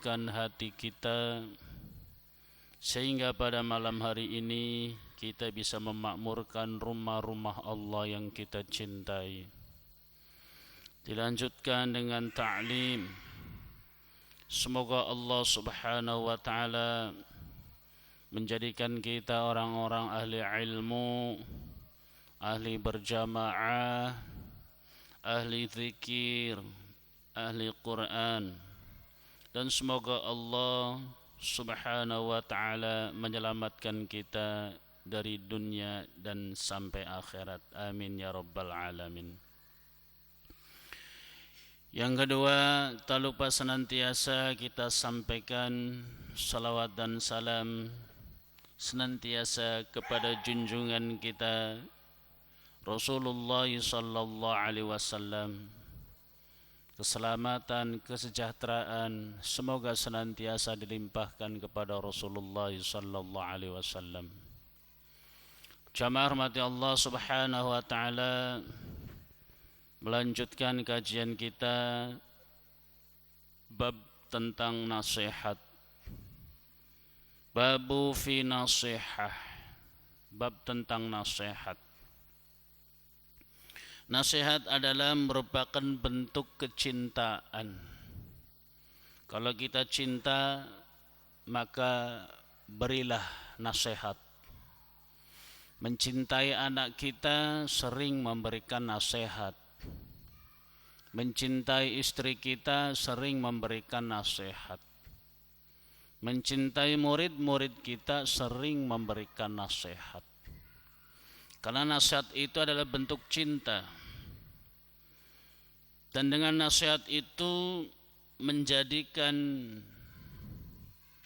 melembutkan hati kita, sehingga pada malam hari ini kita bisa memakmurkan rumah-rumah Allah yang kita cintai. Dilanjutkan dengan ta'lim. Semoga Allah subhanahu wa ta'ala menjadikan kita orang-orang ahli ilmu, ahli berjamaah, ahli zikir, ahli Quran, dan semoga Allah subhanahu wa ta'ala menyelamatkan kita dari dunia dan sampai akhirat. Amin ya rabbal alamin. Yang kedua, tak lupa senantiasa kita sampaikan salawat dan salam senantiasa kepada junjungan kita Rasulullah sallallahu alaihi wasallam. Keselamatan, kesejahteraan semoga senantiasa dilimpahkan kepada Rasulullah sallallahu alaihi wasallam. Jamaah rahmati Allah subhanahu wa ta'ala, melanjutkan kajian kita bab tentang nasihat. Babu fi nasihah, bab tentang nasihat. Nasihat adalah merupakan bentuk kecintaan. Kalau kita cinta, maka berilah nasihat. Mencintai anak kita sering memberikan nasihat. Mencintai istri kita sering memberikan nasihat. Mencintai murid-murid kita sering memberikan nasihat. Karena nasihat itu adalah bentuk cinta. Dan dengan nasihat itu menjadikan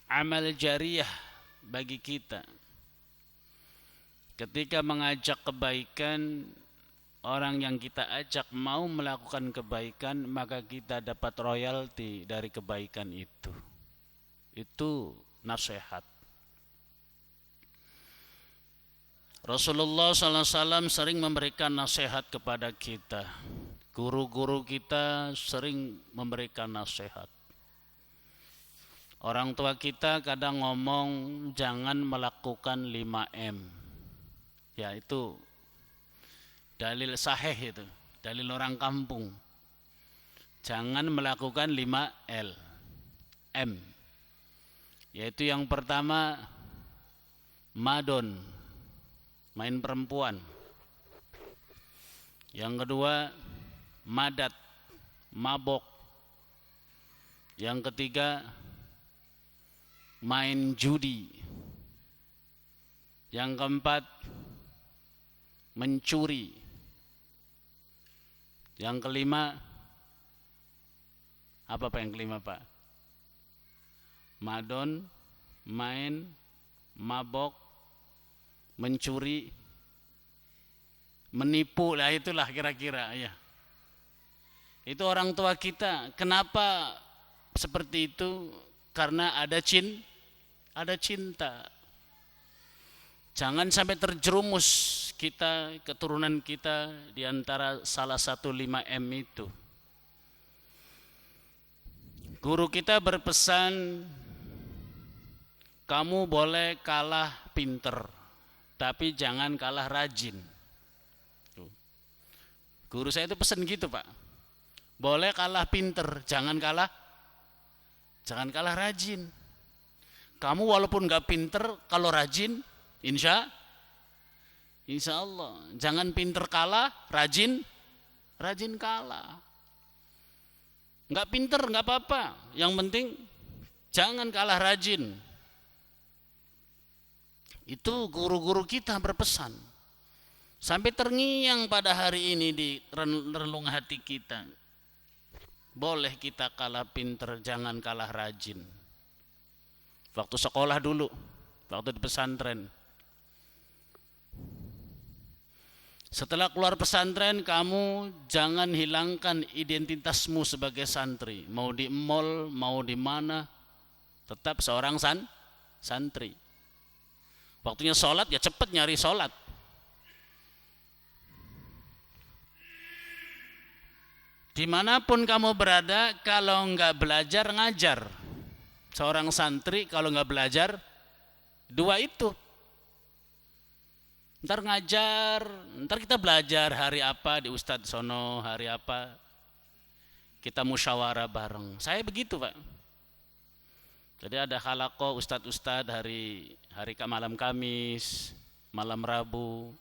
amal jariyah bagi kita. Ketika mengajak kebaikan, orang yang kita ajak mau melakukan kebaikan, maka kita dapat royalti dari kebaikan itu. Itu nasihat. Rasulullah SAW sering memberikan nasihat kepada kita. Guru-guru kita sering memberikan nasihat. Orang tua kita kadang ngomong jangan melakukan 5M. Ya, itu dalil sahih itu, dalil orang kampung. Jangan melakukan 5L. M. Yaitu yang pertama madon, main perempuan. Yang kedua madat, mabok. Yang ketiga main judi. Yang keempat mencuri. Yang kelima apa Pak yang kelima Pak? Madon, main, mabok, mencuri, menipu, lah itulah kira-kira ya. Itu orang tua kita. Kenapa seperti itu? Karena ada cinta. Jangan sampai terjerumus kita, keturunan kita di antara salah satu 5M itu. Guru kita berpesan, kamu boleh kalah pinter, tapi jangan kalah rajin. Guru saya itu pesan gitu Pak. Boleh kalah pinter, jangan kalah rajin. Kamu walaupun gak pinter, kalau rajin, insya Allah. Jangan pinter kalah, rajin kalah. Gak pinter gak apa-apa, yang penting jangan kalah rajin. Itu guru-guru kita berpesan. Sampai terngiang pada hari ini di relung hati kita. Boleh kita kalah pinter, jangan kalah rajin. Waktu sekolah dulu, waktu di pesantren. Setelah keluar pesantren, kamu jangan hilangkan identitasmu sebagai santri. Mau di mall, mau di mana, tetap seorang santri. Waktunya sholat, ya cepat nyari sholat. Dimanapun kamu berada, kalau enggak belajar, ngajar. seorang santri kalau nggak belajar dua itu. Ntar ngajar, ntar kita belajar hari apa di Ustadz Sono, hari apa kita musyawarah bareng. Saya begitu Pak. Jadi ada halaqah Ustadz hari malam Kamis, malam Rabu.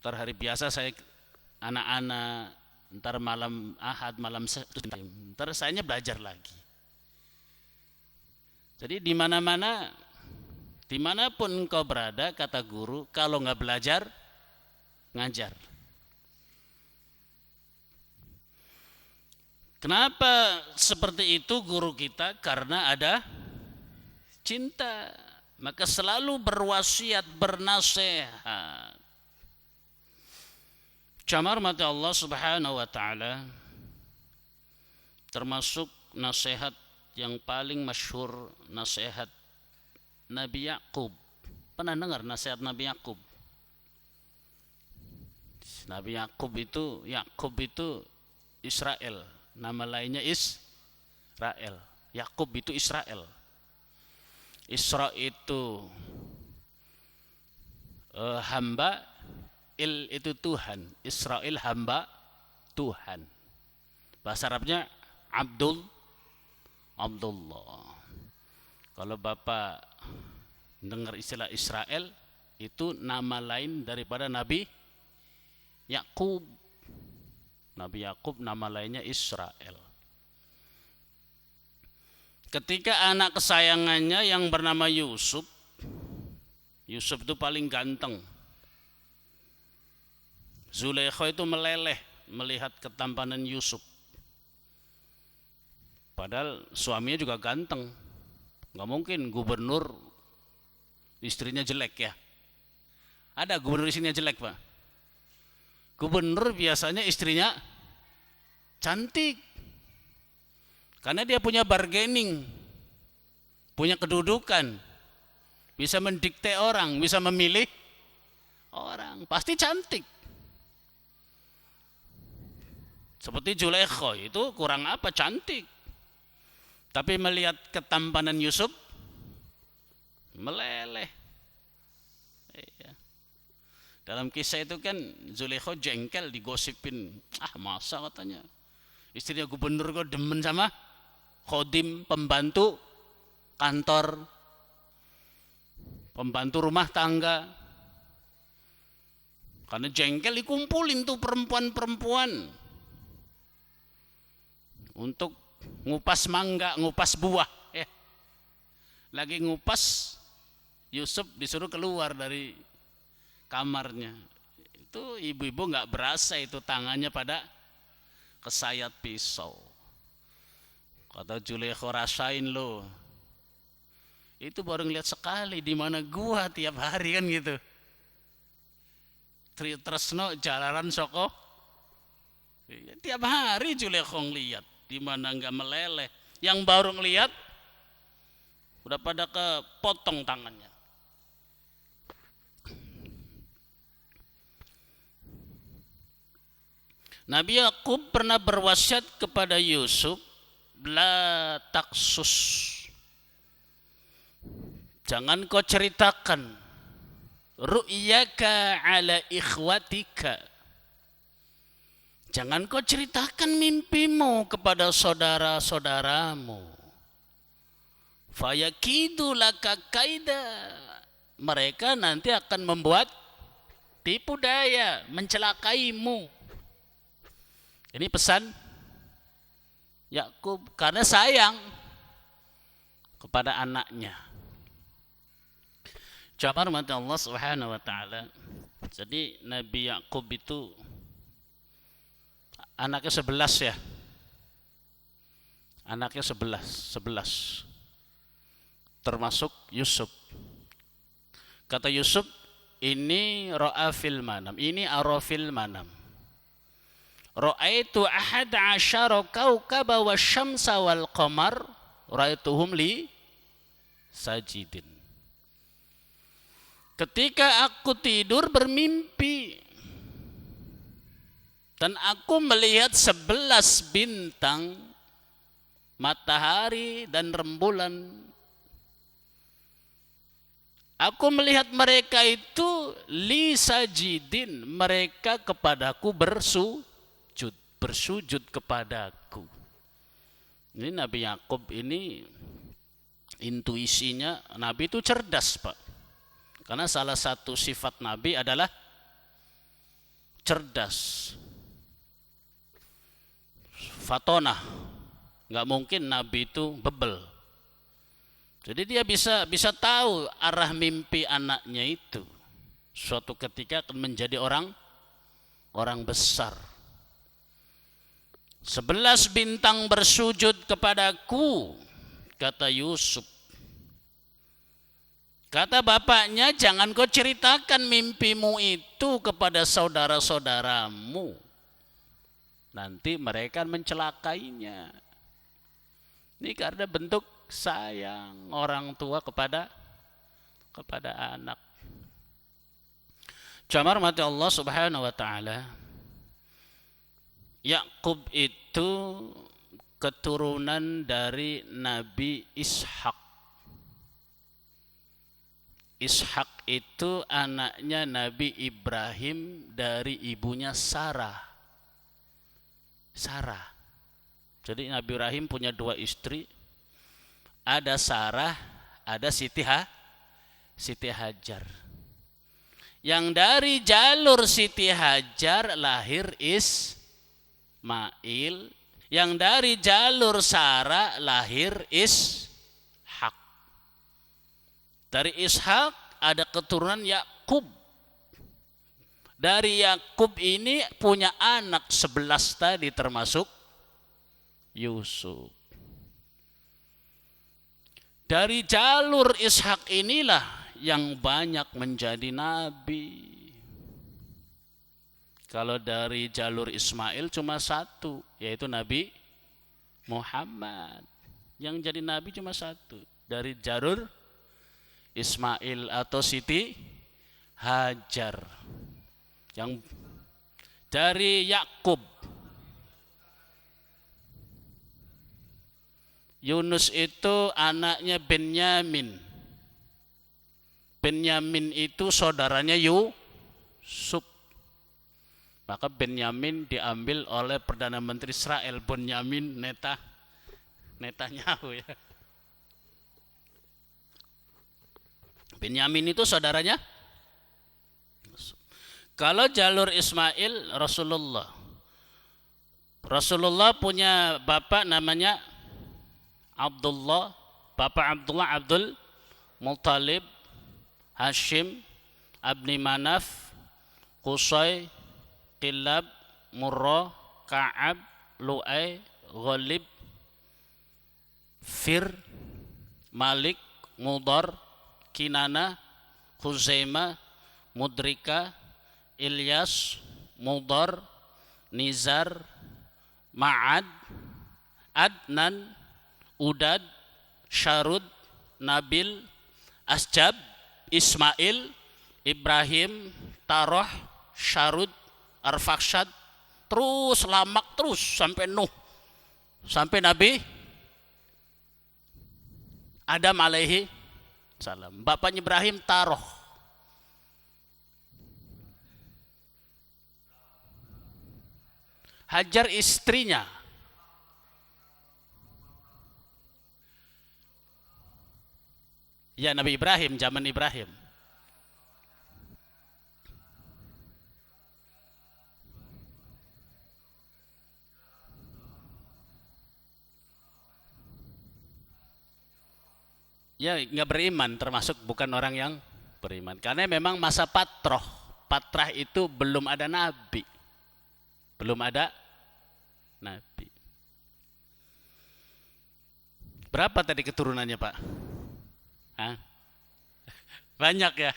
Ntar hari biasa saya anak-anak, ntar malam Ahad, malam ntar sayanya belajar lagi. Jadi di mana-mana, dimanapun engkau berada, kata guru, kalau nggak belajar, ngajar. Kenapa seperti itu guru kita? Karena ada cinta. Maka selalu berwasiat, bernasihat. Camar mati Allah subhanahu wa ta'ala, termasuk nasihat yang paling masyhur, nasihat Nabi Yakub. Pernah dengar nasihat Nabi Yakub? Nabi Yakub itu Israel, nama lainnya Israel. Yakub itu Israel. Isra itu hamba, Il itu Tuhan. Israel hamba Tuhan. Bahasa Arabnya Abdullah. Kalau Bapak dengar istilah Israel, itu nama lain daripada Nabi Yakub. Nabi Yakub nama lainnya Israel. Ketika anak kesayangannya yang bernama Yusuf itu paling ganteng. Zulaikha itu meleleh melihat ketampanan Yusuf. Padahal suaminya juga ganteng. Nggak mungkin gubernur istrinya jelek ya. Ada gubernur istrinya jelek Pak? Gubernur biasanya istrinya cantik. Karena dia punya bargaining, punya kedudukan, bisa mendikte orang, bisa memilih orang, pasti cantik. Seperti Zulaikha itu kurang apa, cantik. Tapi melihat ketampanan Yusuf, meleleh. Dalam kisah itu kan Zulaikha jengkel, digosipin. Masa katanya istrinya gubernur kok demen sama khodim, pembantu kantor, pembantu rumah tangga. Karena jengkel dikumpulin tuh perempuan-perempuan untuk ngupas mangga, ngupas buah. Lagi ngupas, Yusuf disuruh keluar dari kamarnya. Itu ibu-ibu nggak berasa itu tangannya pada kesayat pisau. Kata Zulaikha, rasain lo. Itu baru ngeliat sekali, di mana gua tiap hari kan gitu. Tresno jalanan soko. Tiap hari Zulaikha ngeliat, di mana nggak meleleh. Yang baru ngeliat udah pada kepotong tangannya. Nabi Yakub pernah berwasiat kepada Yusuf, la taksus, jangan kau ceritakan ru'yaka ala ikhwatika, jangan kau ceritakan mimpimu kepada saudara-saudaramu. Fayakidu laka kaida, mereka nanti akan membuat tipu daya, mencelakaimu. Ini pesan Yakub karena sayang kepada anaknya. Jamar mati Allah subhanahu wa ta'ala. Jadi Nabi Yakub itu anaknya 11 ya. Anaknya 11. Termasuk Yusuf. Kata Yusuf, ini ra'a fil manam, ini ara fil manam. Ra'aitu ahad asyara kaukaba wasyamsa wal qamar ra'aituhum li sajidin. Ketika aku tidur bermimpi dan aku melihat 11 bintang matahari dan rembulan. Aku melihat mereka itu li sajidin, mereka kepadaku bersujud kepadaku. Ini Nabi Yakub ini intuisinya, Nabi itu cerdas, Pak. Karena salah satu sifat Nabi adalah cerdas. Fatonah. Nggak mungkin Nabi itu bebel. Jadi dia bisa tahu arah mimpi anaknya itu. Suatu ketika akan menjadi orang besar. 11 bintang bersujud kepadaku, kata Yusuf. Kata bapaknya, jangan kau ceritakan mimpimu itu kepada saudara-saudaramu. Nanti mereka mencelakainya. Ini karena bentuk sayang orang tua kepada anak. Jamaah rahmati Allah Subhanahu wa taala. Yakub itu keturunan dari Nabi Ishak. Ishak itu anaknya Nabi Ibrahim dari ibunya Sarah. Jadi Nabi Ibrahim punya 2 istri. Ada Sarah, ada Siti Hajar. Yang dari jalur Siti Hajar lahir Ismail. Yang dari jalur Sarah lahir Ishak. Dari Ishak ada keturunan Yakub. Dari Yakub ini punya anak 11 tadi termasuk Yusuf. Dari jalur Ishak inilah yang banyak menjadi nabi. Kalau dari jalur Ismail cuma 1, yaitu Nabi Muhammad. Yang jadi nabi cuma 1. Dari jalur Ismail atau Siti Hajar. Yang dari Yakub, Yunus itu anaknya Benyamin. Benyamin itu saudaranya Yusuf. Maka Benyamin diambil oleh Perdana Menteri Israel, Benyamin Netanyahu ya. Benyamin itu saudaranya. Kalau jalur Ismail, Rasulullah punya bapak namanya Abdullah, bapak Abdullah Abdul Muttalib, Hashim, Abni Manaf, Qusay, Qilab, Murrah, Ka'ab, Lu'ay, Ghalib, Fir, Malik, Mudar, Kinana, Khuzaimah, Mudrika, Ilyas, Mudar, Nizar, Ma'ad, Adnan, Udad, Syarud, Nabil, Asjab, Ismail, Ibrahim, Taroh, Syarud, Arfakshad, terus Lamak terus sampai Nuh, sampai Nabi Adam alaihi salam. Bapaknya Ibrahim Taroh. Hajar istrinya. Ya Nabi Ibrahim, zaman Ibrahim. Ya nggak beriman, termasuk bukan orang yang beriman. Karena memang masa patrah itu belum ada nabi. Belum ada nabi. Berapa tadi keturunannya Pak? Hah? Banyak ya.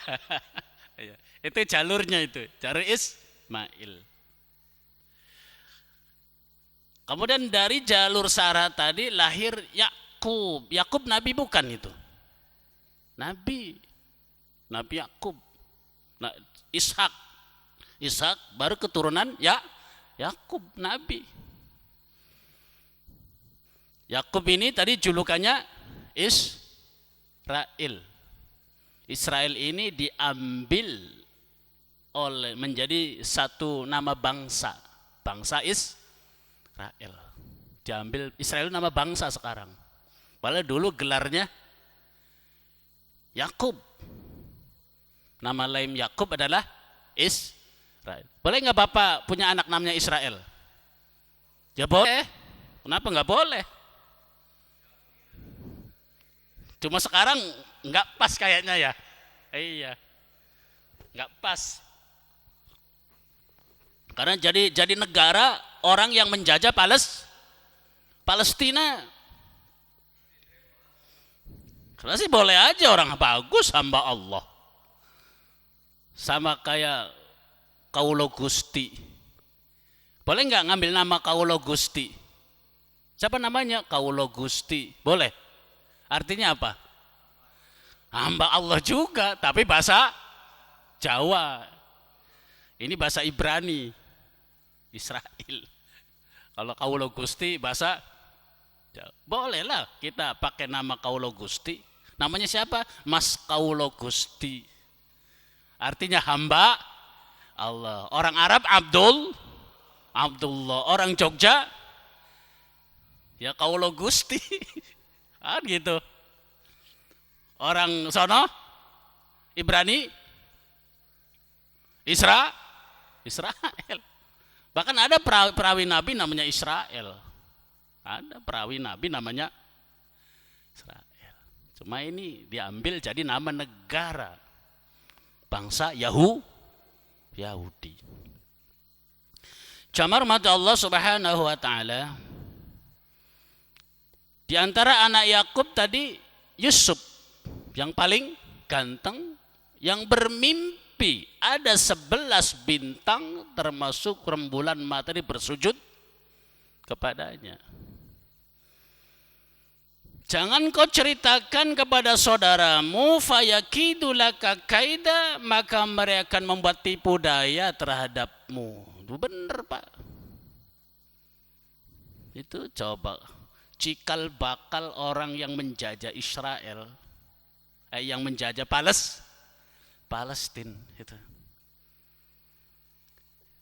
Itu jalurnya itu, jalur Ismail. Kemudian dari jalur Sarah tadi lahir Yakub. Yakub nabi bukan itu? Nabi Yakub. Nah, Ishak baru keturunan Yakub nabi. Yakub ini tadi julukannya Israel. Israel ini diambil menjadi satu nama bangsa. Bangsa Israel. Diambil Israel nama bangsa sekarang. Padahal dulu gelarnya Yakub. Nama lain Yakub adalah Israel. Boleh nggak Bapak punya anak namanya Israel? Ya boleh. Kenapa nggak boleh? Cuma sekarang nggak pas kayaknya ya. Iya, nggak pas. Karena jadi negara orang yang menjajah Palestina. Karena sih boleh aja orang bagus hamba Allah. Sama kayak Kaulo Gusti. Boleh nggak ngambil nama Kaulo Gusti? Siapa namanya? Kaulo Gusti. Boleh. Artinya apa? Hamba Allah juga, tapi bahasa Jawa. Ini bahasa Ibrani, Israel. Kalau Kaulo Gusti bahasa Jawa. Bolehlah kita pakai nama Kaulo Gusti. Namanya siapa? Mas Kaulo Gusti. Artinya hamba Allah. Orang Arab Abdullah. Orang Jogja ya Kaulo Gusti. Ah gitu. Orang sono Ibrani Israel. Bahkan ada perawi nabi namanya Israel. Ada perawi nabi namanya Israel. Cuma ini diambil jadi nama negara. Bangsa Yahudi. Jamaah rahmat Allah Subhanahu wa taala. Di antara anak Yakub tadi Yusuf yang paling ganteng, yang bermimpi ada 11 bintang termasuk rembulan matahari bersujud kepadanya. Jangan kau ceritakan kepada saudaramu fayakidu laka kaida, maka mereka akan membuat tipu daya terhadapmu. Itu benar Pak. Itu coba cikal bakal orang yang menjajah Israel, yang menjajah Palestina itu.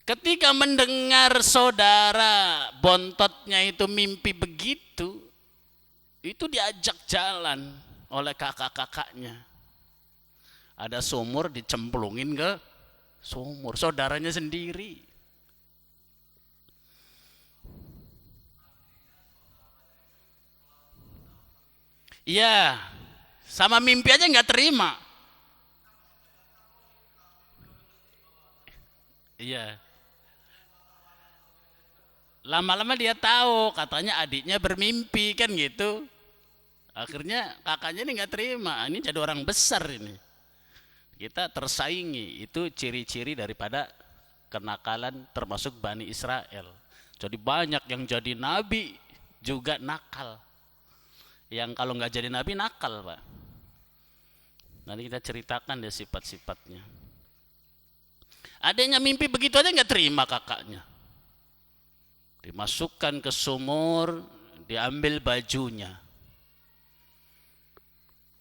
Ketika mendengar saudara bontotnya itu mimpi begitu, itu diajak jalan oleh kakak-kakaknya. Ada sumur dicemplungin ke sumur, saudaranya sendiri. Iya, sama mimpi aja nggak terima. Iya. Lama-lama dia tahu, katanya adiknya bermimpi kan gitu. Akhirnya kakaknya ini nggak terima, ini jadi orang besar ini. Kita tersaingi, itu ciri-ciri daripada kenakalan termasuk Bani Israel. Jadi banyak yang jadi nabi juga nakal. Yang kalau nggak jadi nabi nakal Pak. Nanti kita ceritakan deh sifat-sifatnya. Adanya mimpi begitu aja nggak terima kakaknya. Dimasukkan ke sumur, diambil bajunya.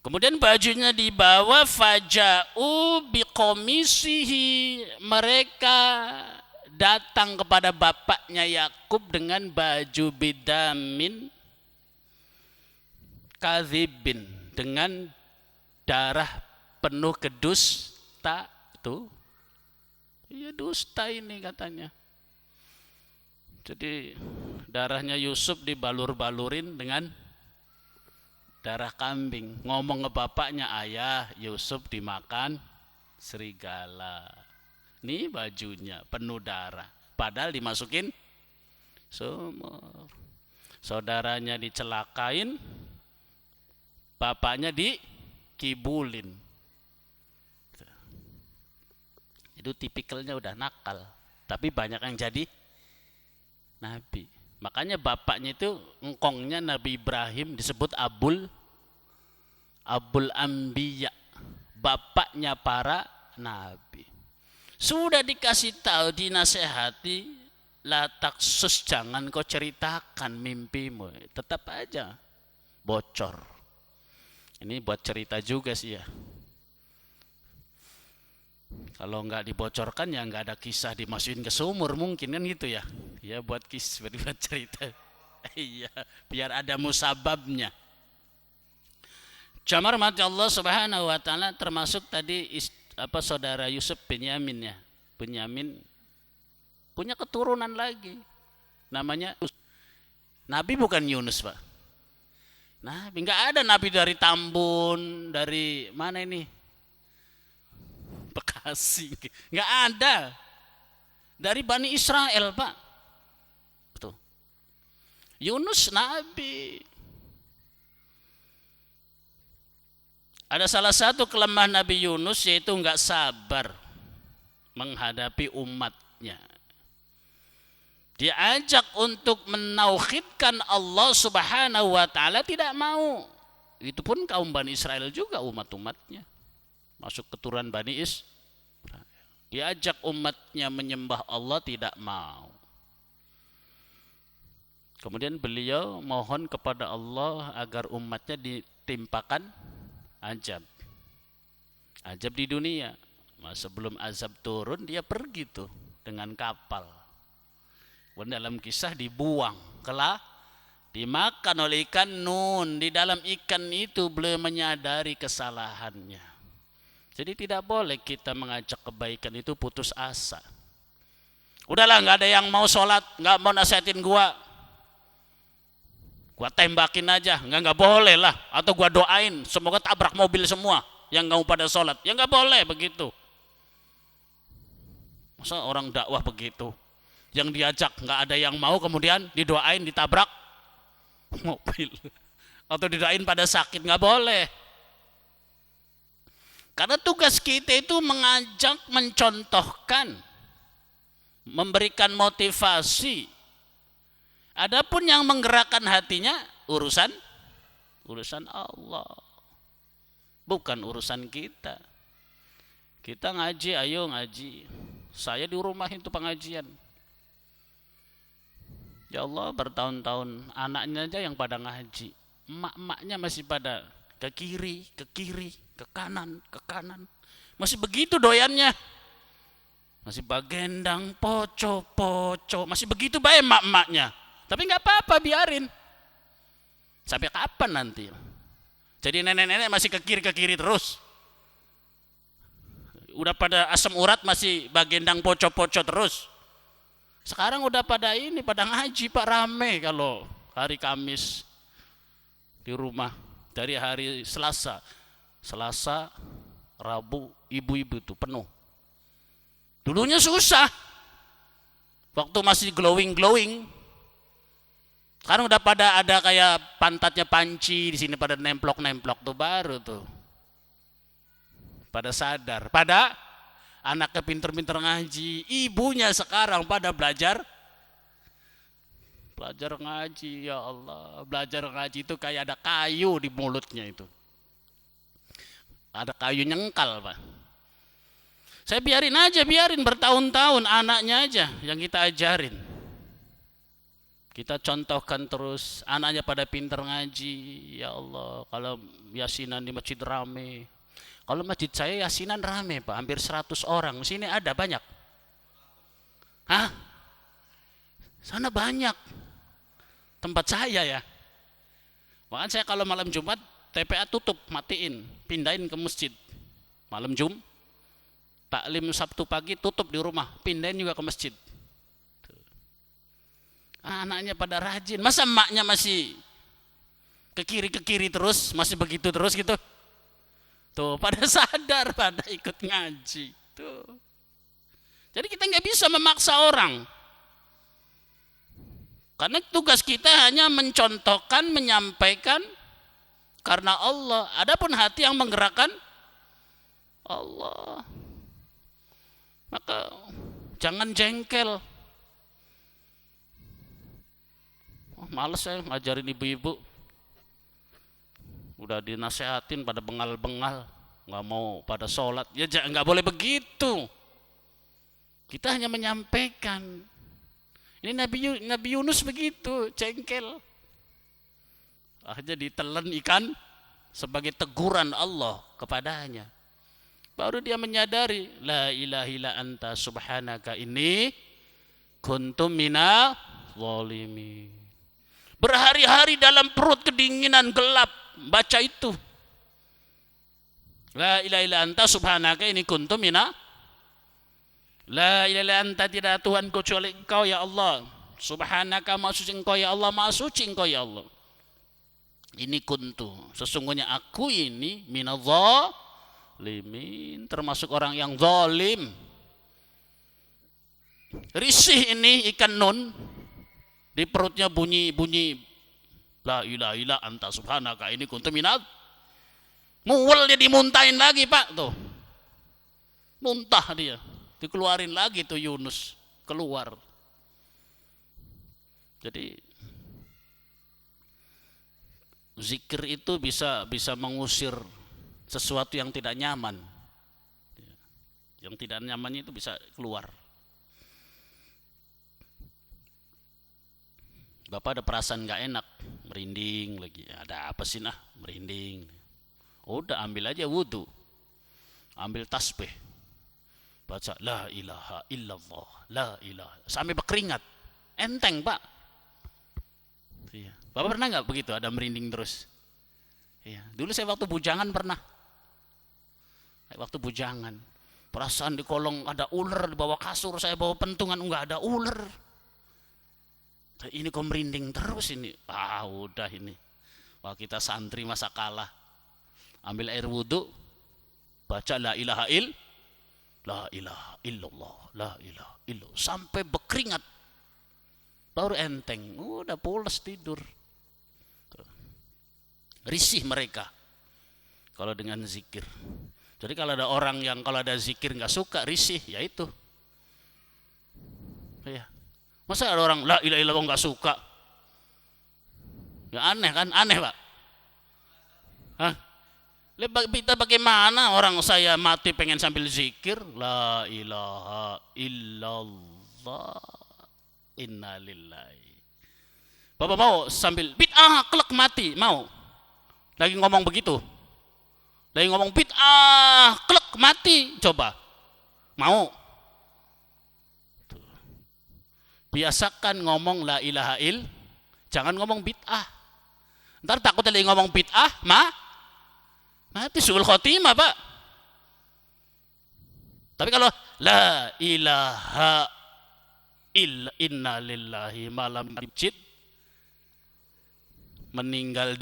Kemudian bajunya dibawa faja'u biqomisihi, mereka datang kepada bapaknya Yakub dengan baju bidamin kadzibin, dengan darah penuh kedusta tuh. Iya dusta ini katanya. Jadi darahnya Yusuf dibalur-balurin dengan darah kambing. Ngomong ke bapaknya, ayah Yusuf dimakan serigala. Ini bajunya penuh darah. Padahal dimasukin sumur. Saudaranya dicelakain, bapaknya dikibulin. Itu tipikalnya udah nakal. Tapi banyak yang jadi nabi. Makanya bapaknya itu engkongnya Nabi Ibrahim disebut Abul Anbiya, bapaknya para nabi. Sudah dikasih tahu, dinasehati, la taksus, jangan kau ceritakan mimpimu, tetap aja bocor. Ini buat cerita juga sih ya. Kalau nggak dibocorkan ya nggak ada kisah, dimasukin ke sumur mungkin kan gitu ya. Ya buat kisah, buat cerita. Iya, biar ada musababnya. Jamar mati Allah Subhanahu wa taala, termasuk tadi saudara Yusuf Benyamin ya. Benyamin punya keturunan lagi. Namanya Nabi bukan Yunus, Pak. Nabi enggak ada nabi dari Tambun, dari mana ini? Bekasi. Enggak ada. Dari Bani Israel, Pak. Tuh. Yunus nabi. Ada salah satu kelemahan Nabi Yunus, yaitu enggak sabar menghadapi umatnya. Diajak untuk menauhidkan Allah Subhanahu wa taala, tidak mau. Itu pun kaum Bani Israel juga, umat-umatnya masuk keturunan Bani Israel. Diajak umatnya menyembah Allah, tidak mau. Kemudian beliau mohon kepada Allah agar umatnya ditimpakan azab di dunia. Sebelum azab turun, dia pergi tuh dengan kapal. Dalam kisah dibuang dimakan oleh ikan Nun. Di dalam ikan itu beliau menyadari kesalahannya. Jadi tidak boleh kita mengajak kebaikan itu putus asa. Udahlah, nggak ada yang mau sholat, nggak mau nasihatin gua tembakin aja, nggak boleh lah. Atau gua doain semoga tabrak mobil semua yang nggak mau pada sholat, ya nggak boleh begitu. Masa orang dakwah begitu, yang diajak nggak ada yang mau, kemudian didoain ditabrak mobil atau didoain pada sakit, nggak boleh. Karena tugas kita itu mengajak, mencontohkan, memberikan motivasi. Adapun yang menggerakkan hatinya urusan Allah, bukan urusan kita. Kita ngaji, ayo ngaji. Saya di rumah itu pengajian. Ya Allah, bertahun-tahun anaknya aja yang pada ngaji, emak-emaknya masih pada ke kiri, ke kanan, masih begitu doyannya. Masih bagendang, poco, masih begitu baik emak-emaknya. Tapi nggak apa-apa, biarin. Sampai kapan nanti? Jadi nenek-nenek masih ke kiri terus. Udah pada asam urat masih bagendang, poco terus. Sekarang udah pada ngaji, Pak, rame kalau hari Kamis di rumah. Dari hari Selasa, Rabu, ibu-ibu tuh penuh. Dulunya susah, waktu masih glowing. Sekarang udah pada ada kayak pantatnya panci di sini, pada nemplok tuh, baru tuh pada sadar. Pada anaknya pinter-pinter ngaji, ibunya sekarang pada belajar ngaji. Ya Allah, belajar ngaji itu kayak ada kayu di mulutnya itu. Ada kayu nyengkal, Pak. Saya biarin bertahun-tahun, anaknya aja yang kita ajarin. Kita contohkan terus, anaknya pada pinter ngaji. Ya Allah, kalau yasinan di masjid rame. Kalau masjid saya yasinan rame, Pak, hampir 100 orang. Sini ada banyak. Hah? Sana banyak. Tempat saya ya. Makanya saya kalau malam Jumat TPA tutup, matiin, pindahin ke masjid. Malam taklim Sabtu pagi tutup di rumah, pindahin juga ke masjid. Anaknya pada rajin. Masa emaknya masih ke kiri terus, masih begitu terus gitu? Tuh, pada sadar, pada ikut ngaji. Tuh. Jadi kita nggak bisa memaksa orang. Karena tugas kita hanya mencontohkan, menyampaikan karena Allah. Adapun hati yang menggerakkan Allah. Maka jangan jengkel. Males saya ngajarin ibu-ibu. Udah dinasehatin pada bengal-bengal, nggak mau pada sholat. Ya nggak boleh begitu. Kita hanya menyampaikan. Ini Nabi Yunus begitu, cengkel. Jadi telan ikan sebagai teguran Allah kepadanya. Baru dia menyadari, la ilaha illa anta subhanaka inni kuntum minaz zalimin. Berhari-hari dalam perut kedinginan gelap baca itu. La ilaha illa anta subhanaka inni kuntum minaz. La ilaha illa anta, tidak Tuhan kecuali Engkau ya Allah. Subhanaka, maha suci Engkau ya Allah, maha suci Engkau ya Allah. Ini kuntu, sesungguhnya aku ini minaz zalimin, termasuk orang yang zalim. Risih ini ikan nun, di perutnya bunyi la ilaha illa anta subhanaka ini kuntu minaz. Mual dia dimuntahin lagi Pak tuh. Muntah dia. Dikeluarin lagi tuh Yunus keluar. Jadi zikir itu bisa mengusir sesuatu yang tidak nyaman. Yang tidak nyamannya itu bisa keluar. Bapak ada perasaan nggak enak, merinding lagi. Ada apa sih merinding. Udah ambil aja wudhu, ambil tasbih, baca la ilaha illallah, la ilaha, sampai berkeringat, enteng Pak. Iya. Bapak pernah nggak begitu, ada merinding terus? Iya. Dulu saya waktu bujangan pernah. Waktu bujangan, perasaan di kolong ada ular di bawah kasur, saya bawa pentungan nggak ada ular. Ini kok merinding terus ini. Udah ini. Wah kita santri masa kalah. Ambil air wudhu, baca la ilaha illallah, la ilaha illallah, sampai berkeringat, baru enteng, udah pulas tidur. Risih mereka kalau dengan zikir. Jadi kalau ada orang yang kalau ada zikir nggak suka, risih, ya itu. Ya. Masa ada orang la ilaha illallah nggak suka? Ya aneh kan, aneh Pak. Hah? Kita bagaimana orang saya mati pengen sambil zikir la ilaha illallah inna lillahi. Bapak mau sambil bid'ah kelak mati, mau? Lagi ngomong begitu, lagi ngomong bid'ah kelak mati, coba mau? Biasakan ngomong la ilaha illallah, jangan ngomong bid'ah. Ntar takut lagi ngomong bid'ah mati suul khotimah Pak. Tapi kalau la ilaha illa inna lillahi malam cid meninggal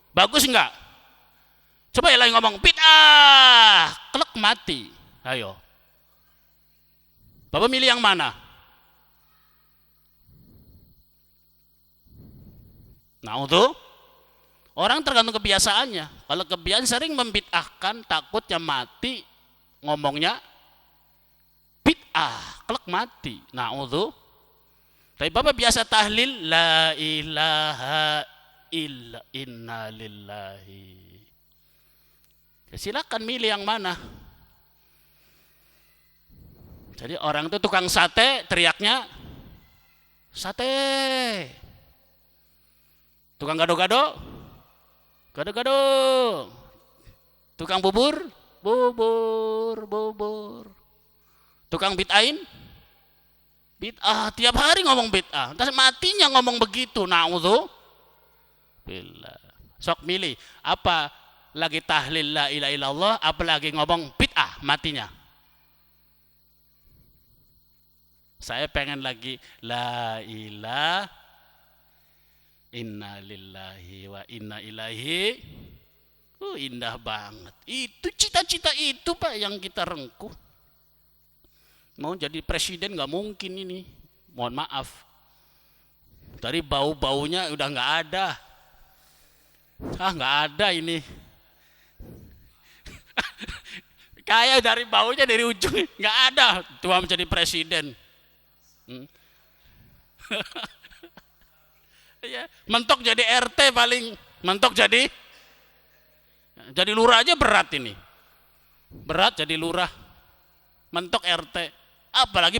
bagus enggak? Coba ya lagi ngomong bid'ah kelak mati. Ayo. Bapak milih yang mana? Nah tuh orang tergantung kebiasaannya. Kalau kebiasaan sering membid'ahkan, takutnya mati, ngomongnya bid'ah, kelak mati. Na'udzu. Tapi Bapak biasa tahlil la ilaha illa inna lillahi. Ya, silakan milih yang mana. Jadi orang itu tukang sate teriaknya sate. Tukang gado-gado, gado-gado. Tukang bubur, bubur. Tukang bid'ain, bid'ah. Tiap hari ngomong bid'ah. Terus matinya ngomong begitu. Na'udzu billah. Sok milih. Apa lagi tahlil la ilaha illallah, apa lagi ngomong bid'ah matinya? Saya pengen lagi la ilaha inna lillahi wa inna ilaihi. Indah banget. Itu cita-cita itu Pak yang kita rengkuh. Mau jadi presiden nggak mungkin ini. Mohon maaf. Dari bau-baunya udah nggak ada. Nggak ada ini. Kayak dari baunya dari ujung nggak ada. Tuhan menjadi presiden. Ya, mentok jadi RT paling, mentok jadi lurah aja berat ini. Berat jadi lurah. Mentok RT, apalagi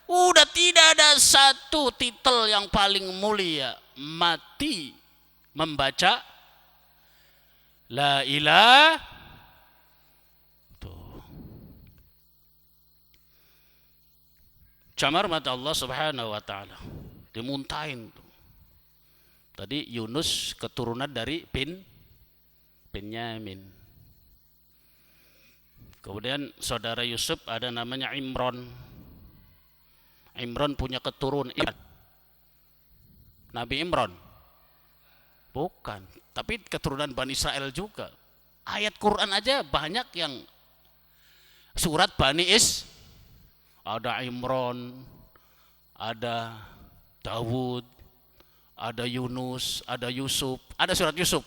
Udah tidak ada satu titel yang paling mulia mati membaca la ilaha. Tuh. Camar mata Allah Subhanahu wa taala. Dimuntahin tuh. Tadi Yunus keturunan dari Binyamin. Kemudian saudara Yusuf ada namanya Imron. Imron punya keturunan Nabi Imron. Bukan, tapi keturunan Bani Israel juga. Ayat Quran aja banyak yang surat Bani ada Imron, ada Dawud, ada Yunus, ada Yusuf, ada surat Yusuf.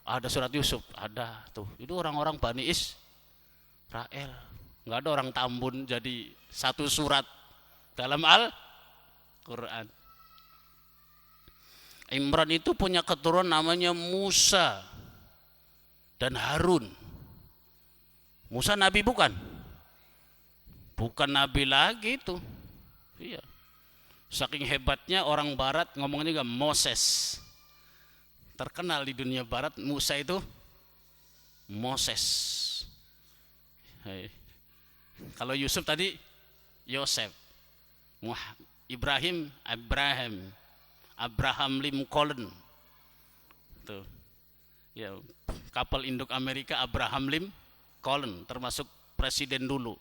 Ada surat Yusuf, ada tuh. Itu orang-orang Bani Israel. Enggak ada orang Tambun jadi satu surat dalam Al-Quran. Imran itu punya keturunan namanya Musa dan Harun. Musa nabi bukan? Bukan nabi lagi itu. Iya. Saking hebatnya orang barat ngomongnya juga Moses. Terkenal di dunia barat Musa itu Moses. Hey. Kalau Yusuf tadi Yosef. Ibrahim Abraham Lincoln. Tuh. Ya, kapal induk Amerika Abraham Lincoln termasuk presiden dulu.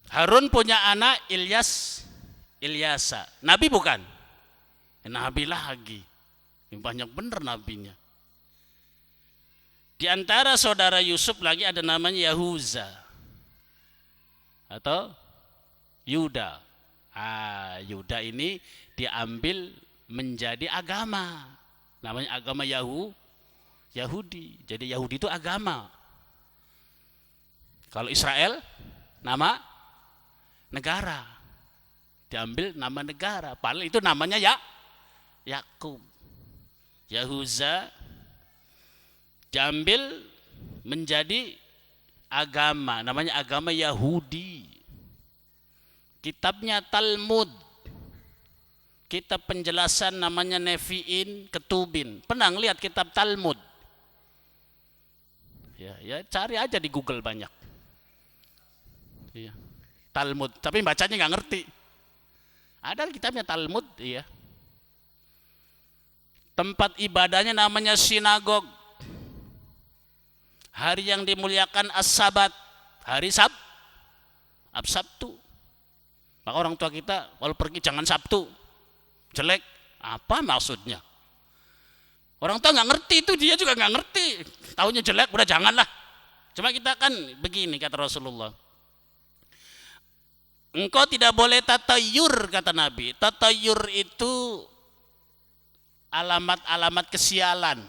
Harun punya anak Ilyasa. Nabi bukan? Nabi lagi. Banyak bener nabinya. Di antara saudara Yusuf lagi ada namanya Yahuza atau Yuda. Yuda ini diambil menjadi agama. Namanya agama Yahudi. Jadi Yahudi itu agama. Kalau Israel nama negara. Diambil nama negara. Padahal itu namanya Yakub. Yahuza diambil menjadi agama. Namanya agama Yahudi. Kitabnya Talmud. Kitab penjelasan namanya Nevi'in Ketubin. Pernah lihat kitab Talmud? Ya cari aja di Google banyak. Iya. Talmud, tapi bacanya nggak ngerti. Ada kitabnya Talmud, iya. Tempat ibadahnya namanya sinagog. Hari yang dimuliakan As-Sabat, hari Sabtu. Maka orang tua kita kalau pergi jangan Sabtu, jelek. Apa maksudnya? Orang tua nggak ngerti itu, dia juga nggak ngerti. Taunya jelek, udah janganlah. Cuma kita kan begini kata Rasulullah. Engkau tidak boleh tatayur kata Nabi. Tatayur itu alamat-alamat kesialan.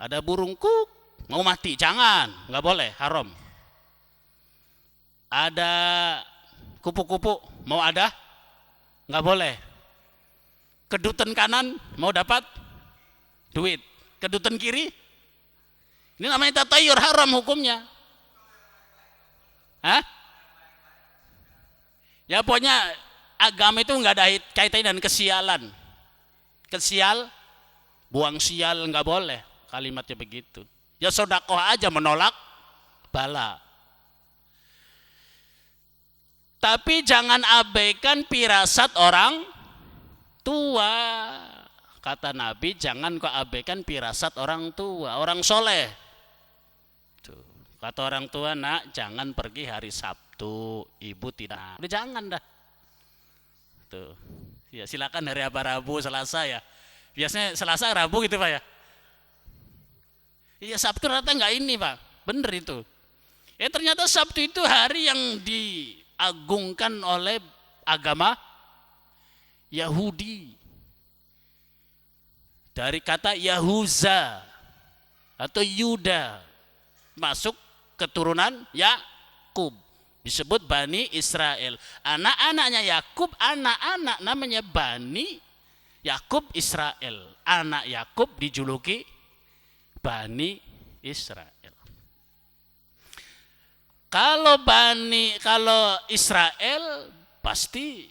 Ada burung kuk mau mati, jangan, nggak boleh, haram. Ada kupu-kupu mau ada, nggak boleh. Kedutan kanan mau dapat duit, kedutan kiri, ini namanya tatayur, haram hukumnya. Hah? Ya pokoknya agama itu nggak ada kaitannya dengan kesialan. Kesial, buang sial nggak boleh, kalimatnya begitu. Ya sedekah aja menolak bala. Tapi jangan abaikan firasat orang tua. Kata Nabi, jangan kau abaikan firasat orang tua, orang soleh. Tuh. Kata orang tua, nak jangan pergi hari Sabtu, ibu tidak. Udah jangan dah. Tuh. Ya silakan hari apa, Rabu, Selasa ya. Biasanya Selasa, Rabu gitu Pak ya. Iya Sabtu ternyata enggak ini Pak, bener itu. Ternyata Sabtu itu hari yang diagungkan oleh agama Yahudi. Dari kata Yahuza atau Yuda, masuk keturunan Yakub, disebut Bani Israel. Anak-anaknya Yakub, anak-anak namanya Bani Yakub Israel. Anak Yakub dijuluki Bani Israel. Kalau Israel pasti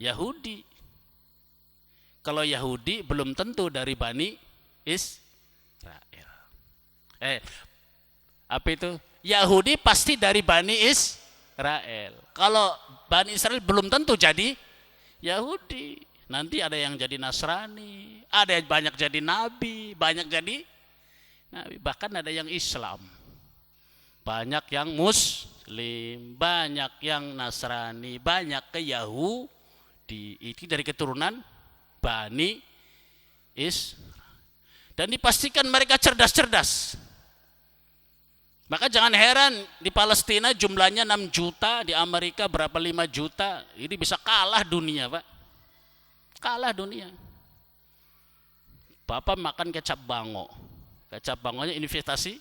Yahudi. Kalau Yahudi belum tentu dari Bani Israel. Apa itu? Yahudi pasti dari Bani Israel. Kalau Bani Israel belum tentu jadi Yahudi. Nanti ada yang jadi Nasrani, ada yang banyak jadi nabi, bahkan ada yang Islam. Banyak yang Muslim, banyak yang Nasrani, banyak ke Yahudi. Itu dari keturunan Bani Israel. Dan dipastikan mereka cerdas-cerdas. Maka jangan heran di Palestina jumlahnya 6 juta, di Amerika berapa 5 juta. Ini bisa kalah dunia, Pak. Kalah dunia. Bapak makan kecap bango. Kecap bangonya investasi.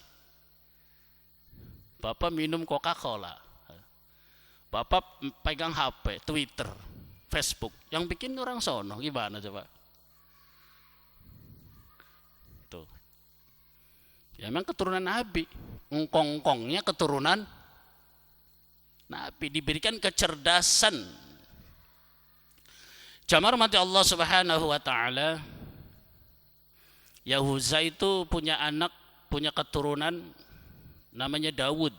Bapak minum Coca-Cola. Bapak pegang HP, Twitter, Facebook. Yang bikin orang sono, gimana coba? Tuh. Ya memang keturunan Nabi. Ngkong-kongnya keturunan Nabi. Diberikan kecerdasan. Jamaah rahmati Allah Subhanahu wa taala. Yahuza itu punya anak, punya keturunan namanya Daud.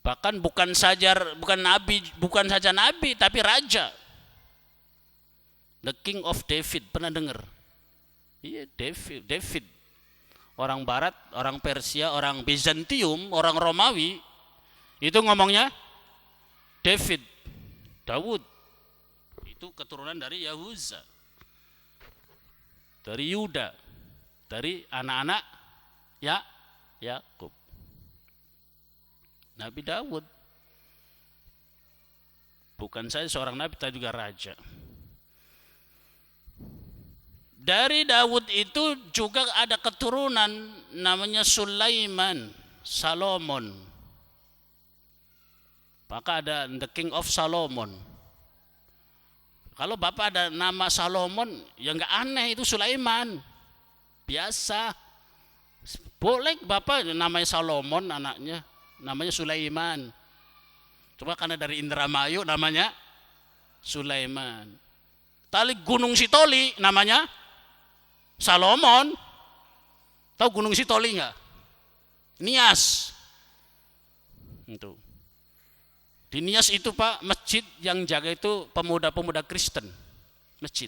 Bahkan bukan saja nabi tapi raja. The King of David, pernah dengar? Iya, David. Orang barat, orang Persia, orang Bizantium, orang Romawi itu ngomongnya Daud. Itu keturunan dari Yahuza. Dari Yuda. Dari anak-anak Yakub. Nabi Daud bukan saja seorang nabi tapi juga raja. Dari Daud itu juga ada keturunan namanya Sulaiman, Salomon. Maka ada the King of Solomon. Kalau Bapak ada nama Salomon, ya enggak aneh, itu Sulaiman. Biasa. Boleh Bapak namanya Salomon, anaknya namanya Sulaiman. Coba karena dari Indramayu namanya Sulaiman. Tali Gunung Sitoli namanya Salomon. Tahu Gunung Sitoli enggak? Nias. Itu. Di Nias itu Pak, masjid yang jaga itu pemuda-pemuda Kristen. Masjid.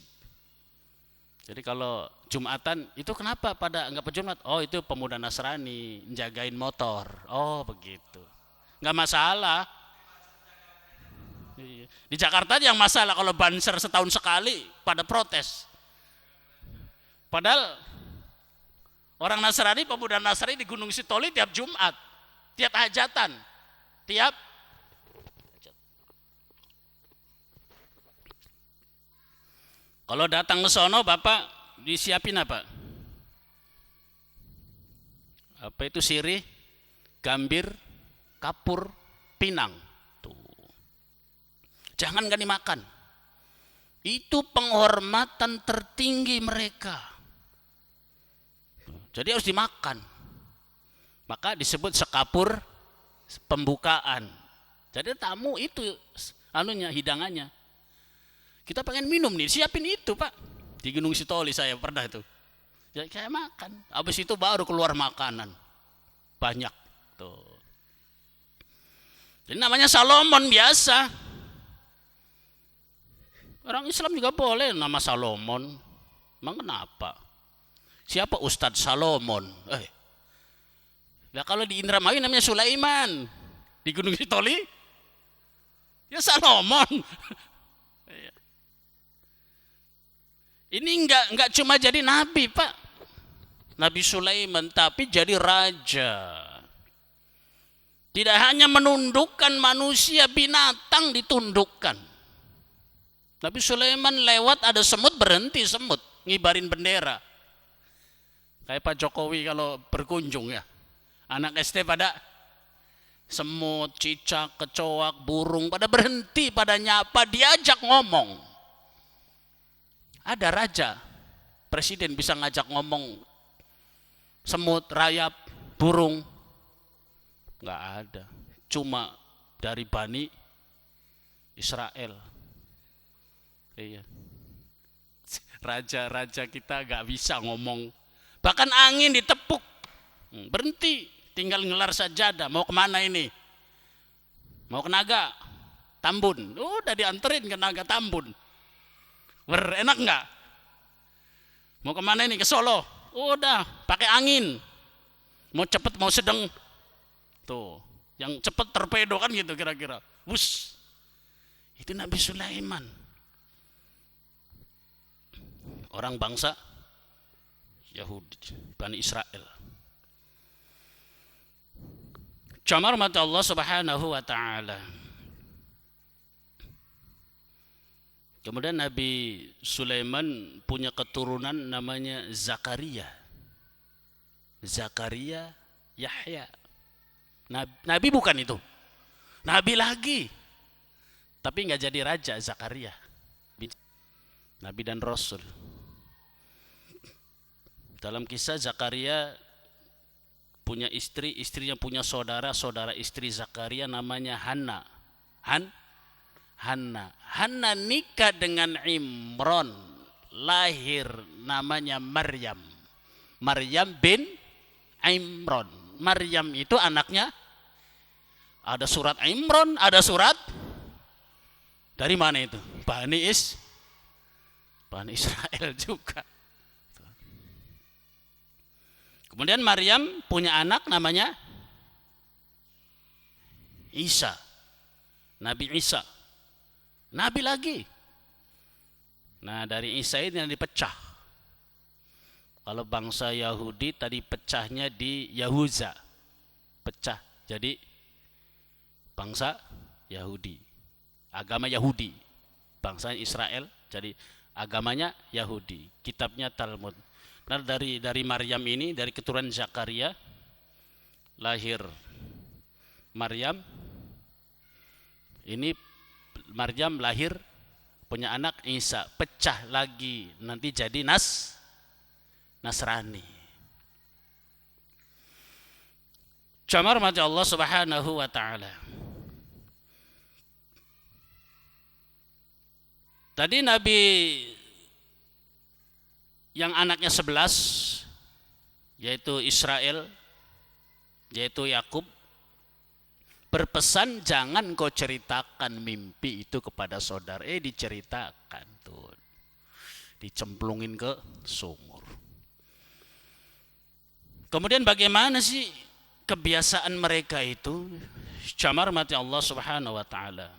Jadi kalau Jumatan, itu kenapa pada enggak Jumat? Oh itu pemuda Nasrani, jagain motor. Oh begitu. Enggak masalah. Di Jakarta yang masalah kalau banser setahun sekali pada protes. Padahal orang Nasrani, pemuda Nasrani di Gunung Sitoli tiap Jumat, tiap hajatan, tiap kalau datang ke sono Bapak disiapin apa? Apa itu sirih, gambir, kapur, pinang. Tuh. Jangan gak dimakan. Itu penghormatan tertinggi mereka. Jadi harus dimakan. Maka disebut sekapur pembukaan. Jadi tamu itu hidangannya. Kita pengen minum nih, siapin itu Pak. Di Gunung Sitoli saya pernah itu. Ya saya makan. Habis itu baru keluar makanan. Banyak. Tuh. Jadi namanya Salomon biasa. Orang Islam juga boleh nama Salomon. Emang kenapa? Siapa Ustadz Salomon? Nah kalau di Indramayu namanya Sulaiman. Di Gunung Sitoli ya Salomon. Ini enggak cuma jadi nabi Pak, Nabi Sulaiman, tapi jadi raja. Tidak hanya menundukkan manusia, binatang ditundukkan. Nabi Sulaiman lewat ada semut, berhenti semut, ngibarin bendera. Kayak Pak Jokowi kalau berkunjung ya, anak SD pada semut, cicak, kecoak, burung pada berhenti, pada nyapa, diajak ngomong. Ada raja, presiden bisa ngajak ngomong semut, rayap, burung, nggak ada. Cuma dari Bani Israel. Iya. Raja-raja kita nggak bisa ngomong. Bahkan angin ditepuk, berhenti, tinggal ngelar sajadah. Mau kemana ini? Mau ke Naga Tambun, udah dianterin ke Naga Tambun. Enak nggak? Mau kemana ini? Ke Solo, udah pakai angin. Mau cepet mau sedang, tuh yang cepet torpedo kan gitu kira-kira. Wus, itu Nabi Sulaiman, orang bangsa Yahudi, Bani Israel. Jamaah rahmat Allah Subhanahu wa taala. Kemudian Nabi Sulaiman punya keturunan namanya Zakaria. Zakaria Yahya. Nabi bukan itu. Nabi lagi. Tapi nggak jadi raja Zakaria. Nabi dan Rasul. Dalam kisah Zakaria punya istri, istrinya punya saudara, saudara istri Zakaria namanya Hanna. Hanna nikah dengan Imron, lahir namanya Maryam. Maryam bin Imron. Maryam itu anaknya, ada surat Imron, ada surat dari mana itu? Bani Israel juga. Kemudian Maryam punya anak namanya Isa. Nabi Isa. Nabi lagi. Nah, dari Isa ini yang dipecah. Kalau bangsa Yahudi tadi pecahnya di Yahuza. Pecah jadi bangsa Yahudi. Agama Yahudi. Bangsa Israel jadi agamanya Yahudi. Kitabnya Talmud. Nah, dari Maryam ini, dari keturunan Zakaria, lahir Maryam. Ini Maryam lahir punya anak Isa, pecah lagi nanti jadi Nasrani. Jamaah rahmat Allah Subhanahu wa taala. Tadi Nabi yang anaknya 11 yaitu Israel, yaitu Yakub, berpesan jangan kau ceritakan mimpi itu kepada saudara. Diceritakan tuh, dicemplungin ke sumur. Kemudian bagaimana sih kebiasaan mereka itu? Jamaah rahmati Allah Subhanahu wa taala.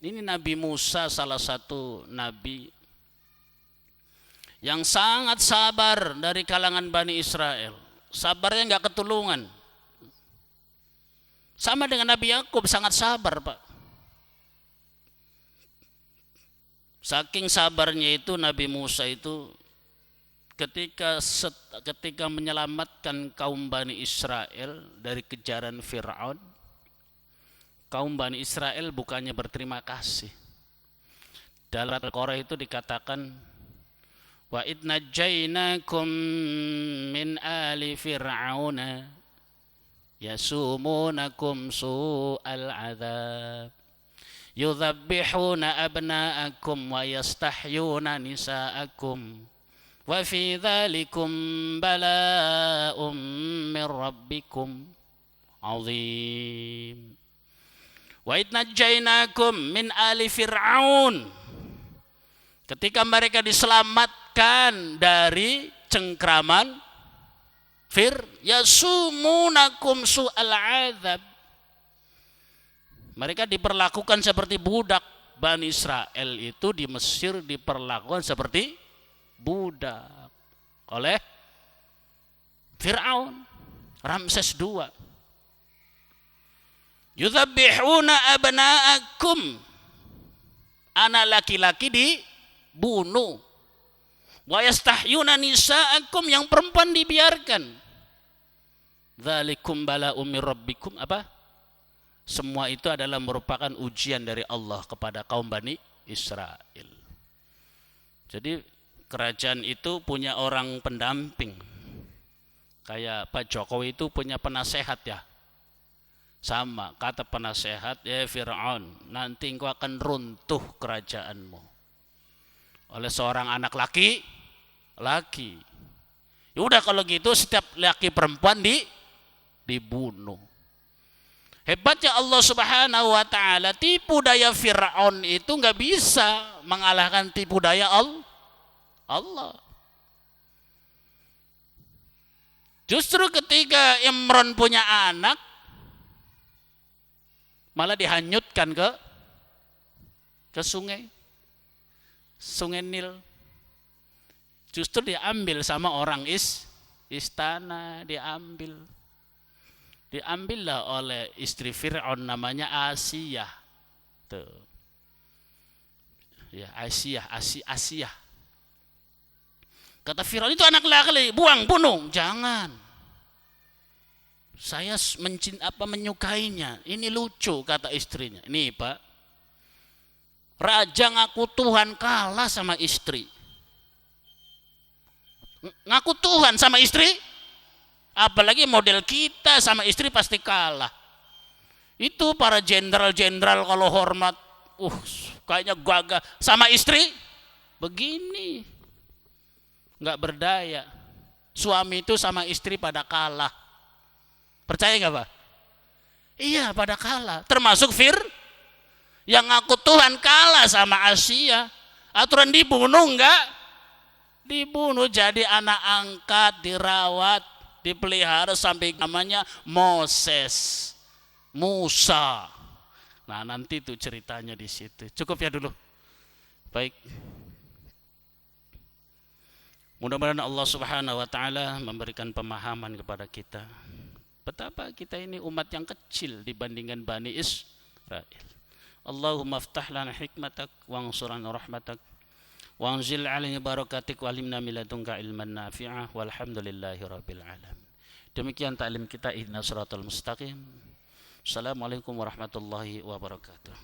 Ini Nabi Musa salah satu nabi yang sangat sabar dari kalangan Bani Israel. Sabarnya nggak ketulungan. Sama dengan Nabi Yakub, sangat sabar, Pak. Saking sabarnya itu Nabi Musa itu ketika menyelamatkan kaum Bani Israel dari kejaran Fir'aun, kaum Bani Israel bukannya berterima kasih. Dalam Al-Qur'an itu dikatakan, wa id najjaynakum min ali fir'auna yasumunakum su'al adzab yudhabbihuna abna'akum wa yastahyuna nisa'akum wa fi dhalikum bala'um min rabbikum azim. Wa id najjaynakum min ali fir'aun, ketika mereka diselamatkan dari cengkraman yasumunakum su'al adzab, mereka diperlakukan seperti budak. Bani Israel itu di Mesir diperlakukan seperti budak oleh Fir'aun, Ramses II. Yudhabbihuna abna'akum, anak laki-laki dibunuh. Wa yastahyuna nisa'akum, yang perempuan dibiarkan. Dzalikum bala'um mir rabbikum, apa? Semua itu adalah merupakan ujian dari Allah kepada kaum Bani Israel. Jadi kerajaan itu punya orang pendamping. Kayak Pak Jokowi itu punya penasehat ya. Sama, kata penasehat, ya Fir'aun, nanti engkau akan runtuh kerajaanmu oleh seorang anak laki. Ya udah kalau gitu setiap laki perempuan dibunuh. Hebatnya Allah Subhanahu wa taala, tipu daya Fir'aun itu nggak bisa mengalahkan tipu daya Allah. Justru ketika Imran punya anak, malah dihanyutkan ke sungai Nil. Justru diambil sama orang istana, diambillah oleh istri Fir'aun namanya Asiyah. Tuh. Ya, Asiyah. Kata Fir'aun, itu anak laki, bunuh. Jangan. Saya menyukainya. Ini lucu, kata istrinya. Ini Pak, raja ngaku Tuhan kalah sama istri. Ngaku Tuhan sama istri, apalagi model kita sama istri pasti kalah. Itu para jenderal-jenderal kalau hormat, kayaknya gagah. Sama istri begini, nggak berdaya. Suami itu sama istri pada kalah. Percaya nggak Pak? Iya, pada kalah. Termasuk yang ngaku Tuhan kalah sama Asia. Aturan dibunuh enggak? Dibunuh, jadi anak angkat, dirawat, dipelihara sampai namanya Musa. Nah, nanti itu ceritanya di situ. Cukup ya dulu. Baik. Mudah-mudahan Allah Subhanahu wa taala memberikan pemahaman kepada kita. Betapa kita ini umat yang kecil dibandingkan Bani Israel. Allahumma aftah lana hikmatak wangsurana rahmatak wanzil alaina barakatik walimna miladunka ilman nafi'ah walhamdulillahi rabbil alamin. Demikian taklim kita ihdinas siratal mustaqim. Assalamualaikum warahmatullahi wabarakatuh.